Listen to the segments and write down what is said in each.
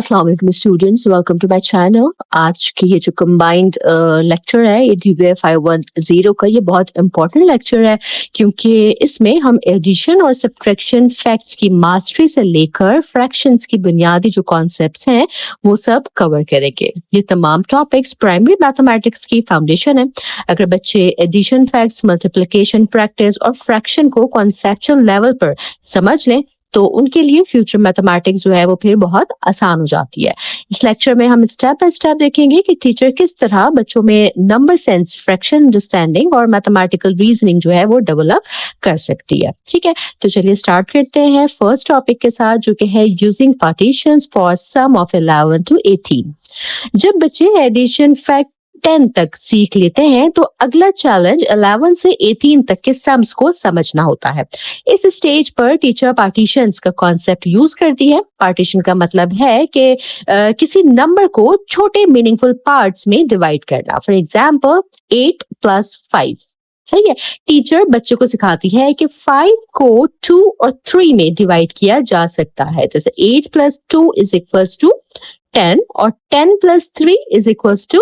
अस्सलाम वालेकुम students, welcome to my channel. आज की ये जो कंबाइंड लेक्चर है ये DBA 510 का ये बहुत इंपॉर्टेंट लेक्चर है क्योंकि इसमें हम एडिशन और सब्ट्रैक्शन फैक्ट्स की मास्टरी से लेकर फ्रैक्शंस की बुनियादी जो कॉन्सेप्ट्स हैं वो सब कवर करेंगे। ये तमाम टॉपिक्स प्राइमरी मैथमेटिक्स की फाउंडेशन है। अगर बच्चे एडिशन फैक्ट्स, मल्टीप्लिकेशन प्रैक्टिस और फ्रैक्शन को कॉन्सेप्चुअल लेवल पर समझ लें तो उनके लिए फ्यूचर मैथमेटिक्स जो है वो फिर बहुत आसान हो जाती है। इस लेक्चर में हम स्टेप बाय स्टेप देखेंगे कि टीचर किस तरह बच्चों में नंबर सेंस, फ्रैक्शन अंडरस्टैंडिंग और मैथमेटिकल रीजनिंग जो है वो डेवलप कर सकती है। ठीक है, तो चलिए स्टार्ट करते हैं फर्स्ट टॉपिक के साथ जो कि है using partitions for sum of 11 to 18। जब बच्चे एडिशन फैक्ट 10 तक सीख लेते हैं तो अगला चैलेंज 11 से 18 तक के सम्स को समझना होता है। इस स्टेज पर टीचर पार्टीशंस का कॉन्सेप्ट यूज करती है। पार्टीशन का मतलब है कि किसी नंबर को छोटे मीनिंगफुल पार्ट्स में डिवाइड करना। For example 8 + 5। सही है, टीचर बच्चे को सिखाती है कि 5 को 2 और 3 में डिवाइड किया जा सकता है। जैसे 8 + 2 = 10 और 10 + 3 =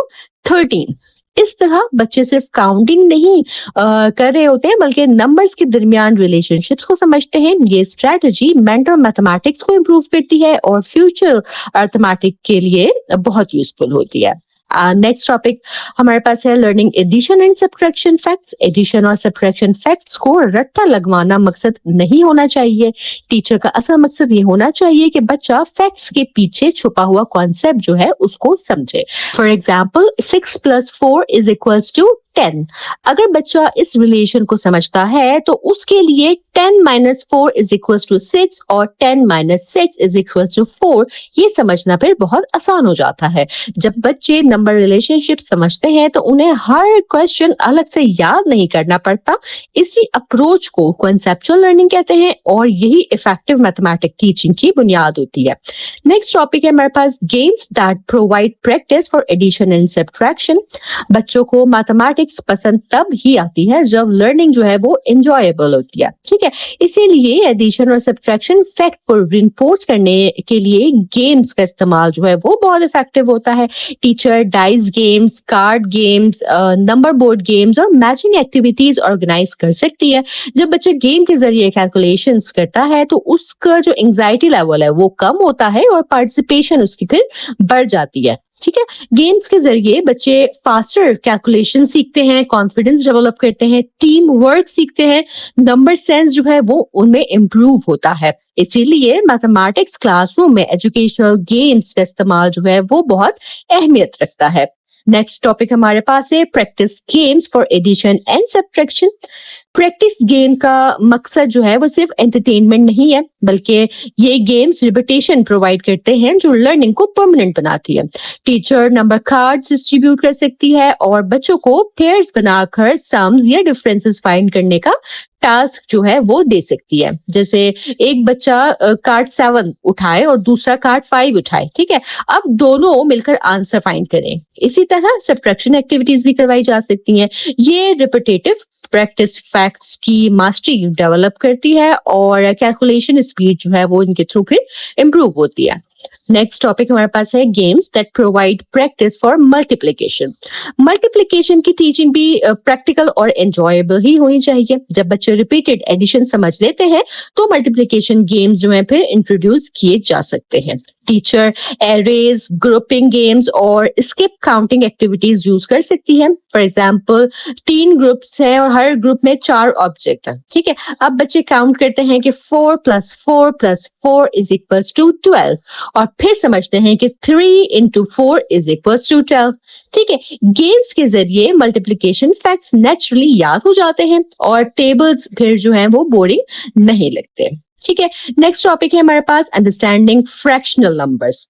13। इस तरह बच्चे सिर्फ काउंटिंग नहीं कर रहे होते हैं बल्कि नंबर्स के दरमियान रिलेशनशिप्स को समझते हैं। ये स्ट्रेटजी मेंटल मैथमेटिक्स को इम्प्रूव करती है और फ्यूचर अर्थमेटिक के लिए बहुत यूजफुल होती है। नेक्स्ट टॉपिक हमारे पास है learning addition and subtraction facts. Addition और सब्ट्रैक्शन फैक्ट्स को रट्टा लगवाना मकसद नहीं होना चाहिए। टीचर का असल मकसद ये होना चाहिए कि बच्चा फैक्ट्स के पीछे छुपा हुआ कॉन्सेप्ट जो है उसको समझे। For example 6 + 4 = 10। अगर बच्चा इस रिलेशन को समझता है तो उसके लिए 10 - 4 = 6 और 10 - 6 = 4 ये समझना फिर बहुत आसान हो जाता है। जब बच्चे नंबर रिलेशनशिप समझते हैं तो उन्हें हर क्वेश्चन अलग से याद नहीं करना पड़ता। इसी अप्रोच को कॉन्सेप्चुअल लर्निंग कहते हैं और यही इफेक्टिव मैथमेटिक्स टीचिंग की बुनियाद होती है। नेक्स्ट टॉपिक है हमारे पास games that provide practice for addition and subtraction. बच्चों को मैथमेटिक्स पसंद तब ही आती है जब लर्निंग जो है वो एंजॉयबल होती है। ठीक है, इसीलिए एडिशन और सब्ट्रैक्शन फैक्ट को रिइंफोर्स करने के लिए गेम्स का इस्तेमाल जो है वो बहुत इफेक्टिव होता है। Teacher dice games, card games, number board games और मैचिंग एक्टिविटीज ऑर्गेनाइज कर सकती है। जब बच्चा गेम के जरिए कैलकुलेशंस करता है तो उसका जो एंजाइटी लेवल है वो कम होता है और पार्टिसिपेशन उसकी फिर बढ़ जाती है। ठीक है, गेम्स के जरिए बच्चे फास्टर कैलकुलेशन सीखते हैं, कॉन्फिडेंस डेवलप करते हैं, टीम वर्क सीखते हैं, नंबर सेंस जो है वो उनमें इम्प्रूव होता है। इसीलिए मैथमेटिक्स क्लासरूम में एजुकेशनल गेम्स का इस्तेमाल जो है वो बहुत अहमियत रखता है। नेक्स्ट टॉपिक हमारे पास है practice games for addition and subtraction. Practice game का मकसद जो है वो सिर्फ एंटरटेनमेंट नहीं है बल्कि ये गेम्स रिपीटेशन प्रोवाइड करते हैं जो लर्निंग को परमानेंट बनाती है। टीचर नंबर कार्ड्स डिस्ट्रीब्यूट कर सकती है और बच्चों को पेयर्स बनाकर सम्स या डिफरेंसेस फाइंड करने का टास्क जो है वो दे सकती है। जैसे एक बच्चा कार्ड 7 उठाए और दूसरा कार्ड 5 उठाए। ठीक है, अब दोनों मिलकर आंसर फाइंड करें। इसी तरह सब्ट्रैक्शन एक्टिविटीज भी करवाई जा सकती हैं। ये रिपीटेटिव प्रैक्टिस फैक्ट्स की मास्टरी डेवलप करती है और कैलकुलेशन स्पीड जो है वो इनके थ्रू फिर इम्प्रूव होती है। नेक्स्ट टॉपिक हमारे पास है games that provide practice for multiplication. Multiplication की टीचिंग भी प्रैक्टिकल और एंजॉयबल ही होनी चाहिए। जब बच्चे रिपीटेड एडिशन समझ लेते हैं तो मल्टीप्लिकेशन गेम्स जो है फिर इंट्रोड्यूस किए जा सकते हैं। टीचर एरेज, ग्रुपिंग गेम्स और स्किप काउंटिंग एक्टिविटीज यूज कर सकती है। फॉर एग्जाम्पल 3 ग्रुप्स हैं और हर ग्रुप में 4 ऑब्जेक्ट है। ठीक है, अब बच्चे काउंट करते हैं कि 4 + 4 + 4 = 12 और फिर समझते हैं कि 3 × 4 = 12। ठीक है, गेम्स के जरिए मल्टीप्लिकेशन फैक्ट्स नेचुरली याद हो जाते हैं और टेबल्स फिर जो है वो बोरिंग नहीं लगते। ठीक है, नेक्स्ट टॉपिक है हमारे पास अंडरस्टैंडिंग फ्रैक्शनल नंबर्स।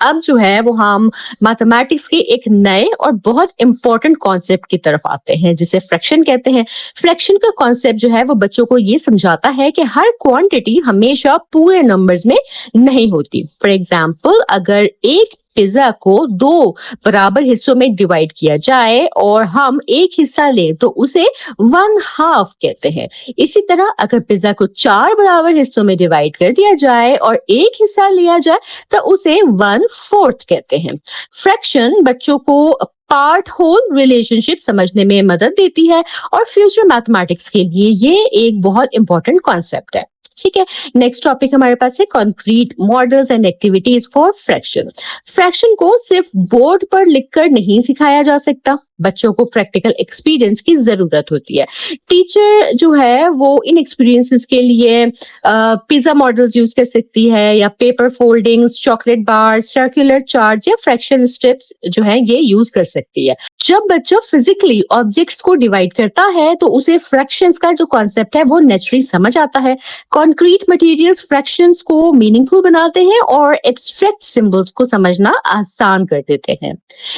अब जो है वो हम मैथमेटिक्स के एक नए और बहुत इंपॉर्टेंट कॉन्सेप्ट की तरफ आते हैं जिसे फ्रैक्शन कहते हैं। फ्रैक्शन का कॉन्सेप्ट जो है वो बच्चों को ये समझाता है कि हर क्वांटिटी हमेशा पूरे नंबर्स में नहीं होती। फॉर एग्जाम्पल अगर एक पिज्जा को दो बराबर हिस्सों में डिवाइड किया जाए और हम एक हिस्सा लें तो उसे वन हाफ कहते हैं। इसी तरह अगर पिज्जा को चार बराबर हिस्सों में डिवाइड कर दिया जाए और एक हिस्सा लिया जाए तो उसे वन फोर्थ कहते हैं। फ्रैक्शन बच्चों को पार्ट होल रिलेशनशिप समझने में मदद देती है और फ्यूचर मैथमेटिक्स के लिए ये एक बहुत इंपॉर्टेंट कॉन्सेप्ट है। ठीक है, नेक्स्ट टॉपिक हमारे पास है concrete models and activities for fraction. Fraction को सिर्फ बोर्ड पर लिखकर नहीं सिखाया जा सकता, बच्चों को प्रैक्टिकल एक्सपीरियंस की जरूरत होती है। टीचर जो है वो इन एक्सपीरियंसेस के लिए पिज्जा मॉडल्स यूज कर सकती है या paper foldings, chocolate bar, circular chart या फ्रैक्शन स्ट्रिप्स जो है ये यूज कर सकती है। जब बच्चा फिजिकली ऑब्जेक्ट्स को डिवाइड करता है तो उसे फ्रैक्शंस का जो कॉन्सेप्ट है वो नेचुरली समझ आता है। कॉन्क्रीट मटेरियल्स फ्रैक्शंस को मीनिंगफुल बनाते हैं और एब्स्ट्रैक्ट सिंबल्स को समझना आसान कर देते हैं।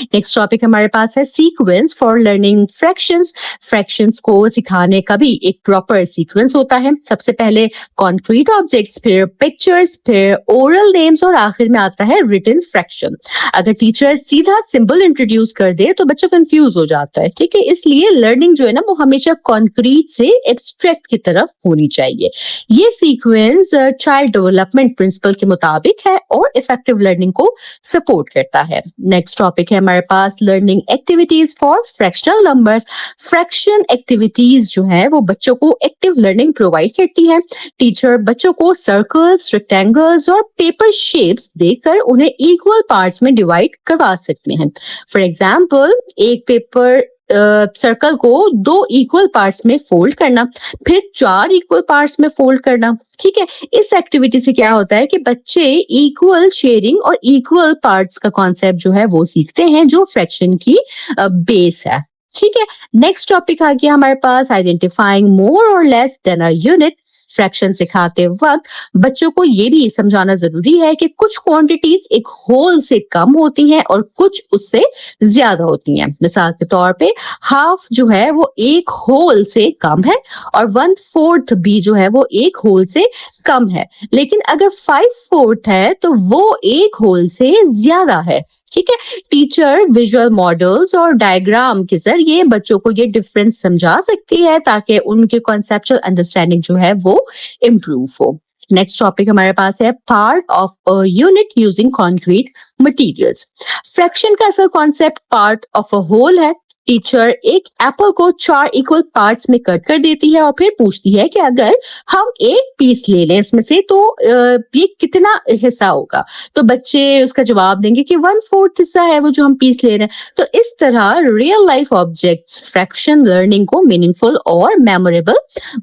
नेक्स्ट टॉपिक हमारे पास है sequence for learning fractions. Fractions को सिखाने का भी एक प्रॉपर सीक्वेंस होता है। सबसे पहले कॉन्क्रीट ऑब्जेक्ट्स, फिर पिक्चर्स, फिर ओरल नेम्स और आखिर में आता है रिटन फ्रैक्शन। अगर टीचर सीधा सिंबल इंट्रोड्यूस कर दे तो बच्चा कंफ्यूज हो जाता है। ठीक है, इसलिए लर्निंग जो है ना वो हमेशा कॉन्क्रीट से एब्स्ट्रैक्ट की तरफ होनी चाहिए। ये सीक्वेंस चाइल्ड डेवलपमेंट प्रिंसिपल के मुताबिक है और इफेक्टिव लर्निंग को सपोर्ट करता है। नेक्स्ट टॉपिक है हमारे पास learning activities for fractional numbers. Fraction activities जो है वो बच्चों को एक्टिव लर्निंग प्रोवाइड करती है। टीचर बच्चों को सर्कल्स, रेक्टेंगल्स और पेपर शेप्स देकर उन्हें इक्वल पार्ट्स में डिवाइड करवा सकते हैं। फॉर एग्जाम्पल, एक पेपर सर्कल को दो इक्वल पार्ट्स में फोल्ड करना, फिर चार इक्वल पार्ट्स में फोल्ड करना। ठीक है, इस एक्टिविटी से क्या होता है कि बच्चे इक्वल शेयरिंग और इक्वल पार्ट्स का कॉन्सेप्ट जो है वो सीखते हैं जो फ्रैक्शन की बेस है। ठीक है, नेक्स्ट टॉपिक आ गया हमारे पास आइडेंटिफाइंग मोर और less than a unit. Fraction सिखाते वक्त बच्चों को ये भी समझाना जरूरी है कि कुछ क्वांटिटीज एक होल से कम होती हैं और कुछ उससे ज्यादा होती हैं। मिसाल के तौर पे हाफ जो है वो एक होल से कम है और वन फोर्थ भी जो है वो एक होल से कम है, लेकिन अगर फाइव फोर्थ है तो वो एक होल से ज्यादा है। ठीक है, टीचर विजुअल मॉडल्स और डायग्राम के जरिए बच्चों को ये डिफरेंस समझा सकती है ताकि उनके कॉन्सेप्चुअल अंडरस्टैंडिंग जो है वो इम्प्रूव हो। नेक्स्ट टॉपिक हमारे पास है part of a unit using concrete materials. Fraction का असल concept part of a whole है। टीचर एक एप्पल को चार इक्वल पार्ट्स में कट कर देती है और फिर पूछती है कि अगर हम एक पीस ले लें इसमें से तो ये कितना हिस्सा होगा, तो बच्चे उसका जवाब देंगे कि वन फोर्थ हिस्सा है वो जो हम पीस ले रहे हैं। तो इस तरह real life objects fraction learning को मीनिंगफुल और मेमोरेबल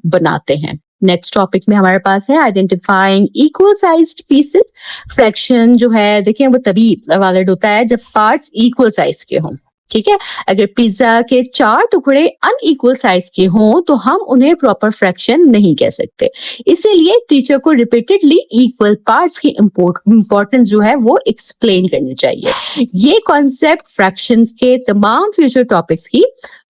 बनाते हैं। नेक्स्ट टॉपिक में हमारे पास है identifying equal sized pieces. Fraction जो है देखिए वो तभी वैलिड होता है जब पार्ट्स इक्वल साइज के हों। ठीक है, अगर पिज्जा के चार टुकड़े अनइक्वल साइज के हों तो हम उन्हें प्रॉपर फ्रैक्शन नहीं कह सकते। इसीलिए टीचर को रिपीटेडली इक्वल पार्ट्स की इंपॉर्टेंस जो है वो एक्सप्लेन करनी चाहिए। ये कॉन्सेप्ट फ्रैक्शंस के तमाम फ्यूचर टॉपिक्स की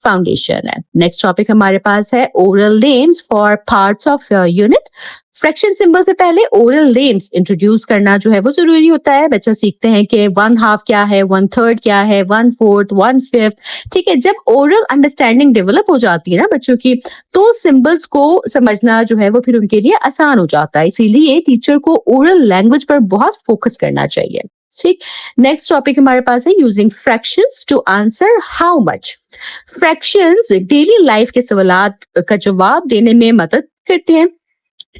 फाउंडेशन है। नेक्स्ट टॉपिक हमारे पास है oral names for parts of unit. Fraction symbol से पहले ओरल नेम्स इंट्रोड्यूस करना जो है वो जरूरी होता है। बच्चा सीखते हैं कि वन हाफ क्या है, वन थर्ड क्या है, वन फोर्थ, वन फिफ्थ। ठीक है, जब ओरल अंडरस्टैंडिंग डेवलप हो जाती है ना बच्चों की, तो सिंबल्स को समझना जो है वो फिर उनके लिए आसान हो जाता है। इसीलिए टीचर को ओरल लैंग्वेज पर बहुत फोकस करना चाहिए। ठीक, नेक्स्ट टॉपिक हमारे पास है using fractions to answer how much. Fractions daily life के सवालात का जवाब देने में मदद करते हैं,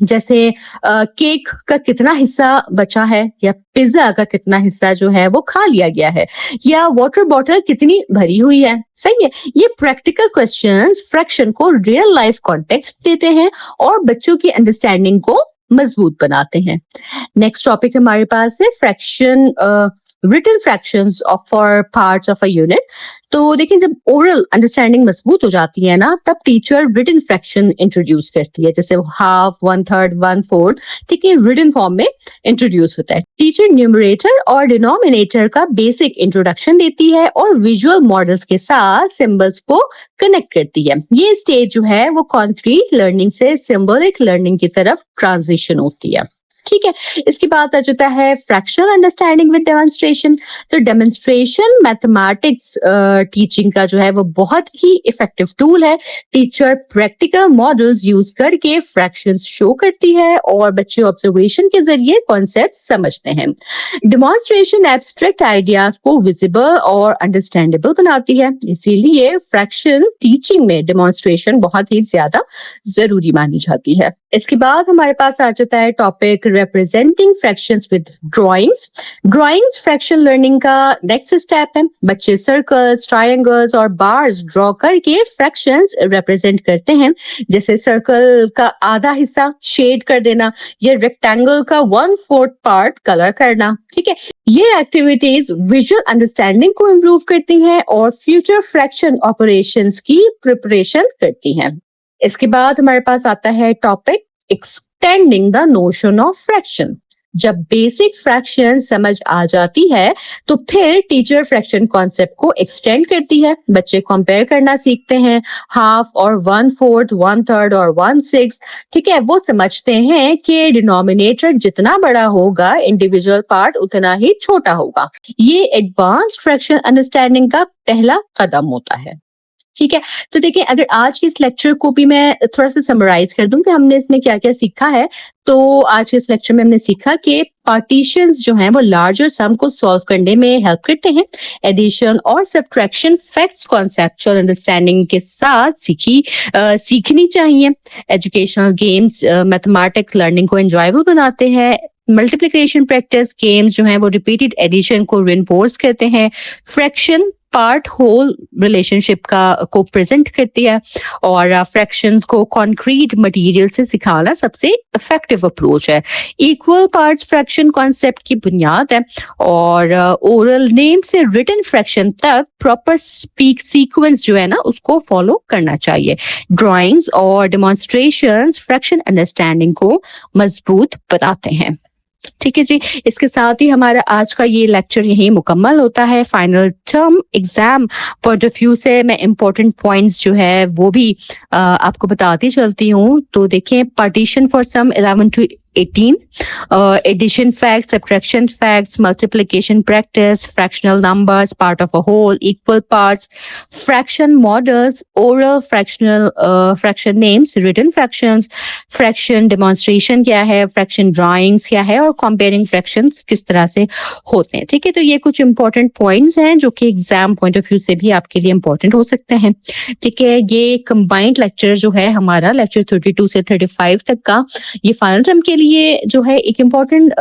जैसे केक का कितना हिस्सा बचा है, या पिज्जा का कितना हिस्सा जो है वो खा लिया गया है, या वाटर बॉटल कितनी भरी हुई है। सही है, ये प्रैक्टिकल क्वेश्चंस फ्रैक्शन को रियल लाइफ कॉन्टेक्स्ट देते हैं और बच्चों की अंडरस्टैंडिंग को मजबूत बनाते हैं। नेक्स्ट टॉपिक हमारे पास है fraction written fractions of four parts of a unit. तो देखिए जब ओरल अंडरस्टैंडिंग मजबूत हो जाती है ना तब टीचर रिटन फ्रैक्शन इंट्रोड्यूस करती है, जैसे half, one third, one fourth. ठीक है, रिटन फॉर्म में इंट्रोड्यूस होता है। टीचर न्यूमरेटर और डिनोमिनेटर का बेसिक इंट्रोडक्शन देती है और विजुअल मॉडल्स के साथ सिंबल्स को कनेक्ट करती है। ये स्टेज जो है वो कॉन्क्रीट लर्निंग से सिंबॉलिक लर्निंग की तरफ ट्रांजिशन होती है। ठीक है। इसके बाद आ जाता है फ्रैक्शनल अंडरस्टैंडिंग विद डेमोन्स्ट्रेशन। तो डेमोन्स्ट्रेशन मैथमेटिक्स टीचिंग का जो है वो बहुत ही इफेक्टिव टूल है। टीचर प्रैक्टिकल मॉडल्स यूज करके फ्रैक्शंस शो करती है और बच्चे ऑब्जर्वेशन के जरिए कॉन्सेप्ट समझते हैं। डेमोन्स्ट्रेशन एब्स्ट्रैक्ट आइडियाज को विजिबल और अंडरस्टैंडेबल बनाती है, इसीलिए फ्रैक्शन टीचिंग में डेमोन्स्ट्रेशन बहुत ही ज्यादा जरूरी मानी जाती है। इसके बाद हमारे पास आ जाता है topic representing fractions with drawings. Drawings fraction learning का नेक्स्ट स्टेप है। बच्चे सर्कल्स, ट्रायंगल्स और बार्स ड्रॉ करके फ्रैक्शंस रिप्रेजेंट करते हैं, जैसे सर्कल का आधा हिस्सा शेड कर देना या रेक्टेंगल का 1/4 पार्ट कलर करना। ठीक है, ये एक्टिविटीज विजुअल अंडरस्टैंडिंग को इम्प्रूव करती हैं और फ्यूचर फ्रैक्शन ऑपरेशंस की प्रिपरेशन करती हैं। इसके बाद हमारे पास आता है topic extending the notion of fraction. जब बेसिक फ्रैक्शन समझ आ जाती है तो फिर टीचर फ्रैक्शन कॉन्सेप्ट को एक्सटेंड करती है। बच्चे कंपेयर करना सीखते हैं, हाफ और 1/4, 1/3 और 1/6। ठीक है, वो समझते हैं कि डिनोमिनेटर जितना बड़ा होगा इंडिविजुअल पार्ट उतना ही छोटा होगा। ये एडवांस्ड फ्रैक्शन अंडरस्टैंडिंग का पहला कदम होता है। ठीक है, तो देखिए अगर आज के इस लेक्चर को भी मैं थोड़ा सा समराइज कर दूं कि हमने इसमें क्या क्या सीखा है, तो आज के इस लेक्चर में हमने सीखा कि पार्टीशंस जो हैं वो लार्जर सम को सॉल्व करने में हेल्प करते हैं। एडिशन और सब्ट्रैक्शन फैक्ट्स कॉन्सेप्चुअल अंडरस्टैंडिंग के साथ सीखनी चाहिए। एजुकेशनल गेम्स मैथमेटिक्स लर्निंग को एंजॉयबल बनाते हैं। मल्टीप्लिकेशन प्रैक्टिस गेम्स जो हैं वो रिपीटेड एडिशन को रिइंफोर्स करते हैं। फ्रैक्शन पार्ट होल रिलेशनशिप को प्रेजेंट करती है और फ्रैक्शंस को कॉन्क्रीट मटेरियल से सिखाना सबसे इफेक्टिव अप्रोच है। इक्वल पार्ट्स फ्रैक्शन कॉन्सेप्ट की बुनियाद है और ओरल नेम से रिटन फ्रैक्शन तक प्रॉपर स्पीक सीक्वेंस जो है ना उसको फॉलो करना चाहिए। ड्राइंग्स और डेमोन्स्ट्रेशंस फ्रैक्शन अंडरस्टैंडिंग को मजबूत बनाते हैं। ठीक है जी, इसके साथ ही हमारा आज का ये लेक्चर यही मुकम्मल होता है। Final term exam point of view से मैं इंपॉर्टेंट पॉइंट्स जो है वो भी आपको बताती चलती हूँ। तो देखें, partition for sum 11 to 18, addition facts, subtraction facts, multiplication practice, fractional numbers, part of a whole, equal parts, fraction models, oral fraction names, written fractions, fraction demonstration क्या है, फ्रैक्शन ड्राइंग्स क्या है और कंपेयरिंग फ्रैक्शंस किस तरह से होते हैं। ठीक है, तो ये कुछ इंपॉर्टेंट पॉइंट्स हैं जो कि एग्जाम पॉइंट ऑफ व्यू से भी आपके लिए इंपॉर्टेंट हो सकते हैं। ठीक है, ये कंबाइंड लेक्चर जो है हमारा लेक्चर 32 से 35 तक का, ये फाइनल टर्म के लिए जो है एक इम्पॉर्टेंट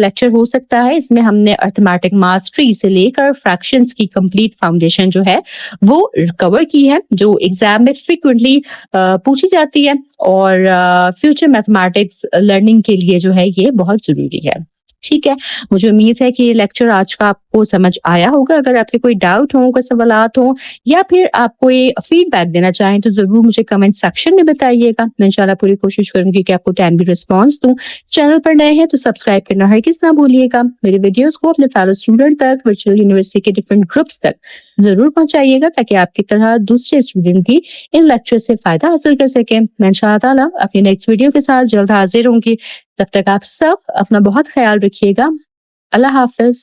लेक्चर हो सकता है। इसमें हमने अर्थमेटिक मास्टरी से लेकर फ्रैक्शंस की कंप्लीट फाउंडेशन जो है वो कवर की है, जो एग्जाम में फ्रीक्वेंटली पूछी जाती है और फ्यूचर मैथमेटिक्स लर्निंग के लिए जो है ये बहुत जरूरी है। ठीक है, मुझे उम्मीद है कि ये लेक्चर आज का आपको समझ आया होगा। अगर आपके कोई डाउट हो, कोई सवालात हो या फिर आप कोई फीडबैक देना चाहें तो जरूर मुझे कमेंट सेक्शन में बताइएगा। मैं इंशाल्लाह पूरी कोशिश करूंगी कि आपको टाइमली रिस्पॉन्स दूं। चैनल पर नए हैं तो सब्सक्राइब करना हरगिज़ ना भूलिएगा। मेरे वीडियोस को अपने फेलो स्टूडेंट तक, वर्चुअल यूनिवर्सिटी के डिफरेंट ग्रुप्स तक जरूर पहुंचाइएगा ताकि आपकी तरह दूसरे स्टूडेंट भी इन लेक्चर से फायदा हासिल कर सके। मैं इंशाअल्लाह ताला अपनी नेक्स्ट वीडियो के साथ जल्द हाजिर होंगी। तब तक आप सब अपना बहुत ख्याल रखिएगा। अल्लाह हाफिज।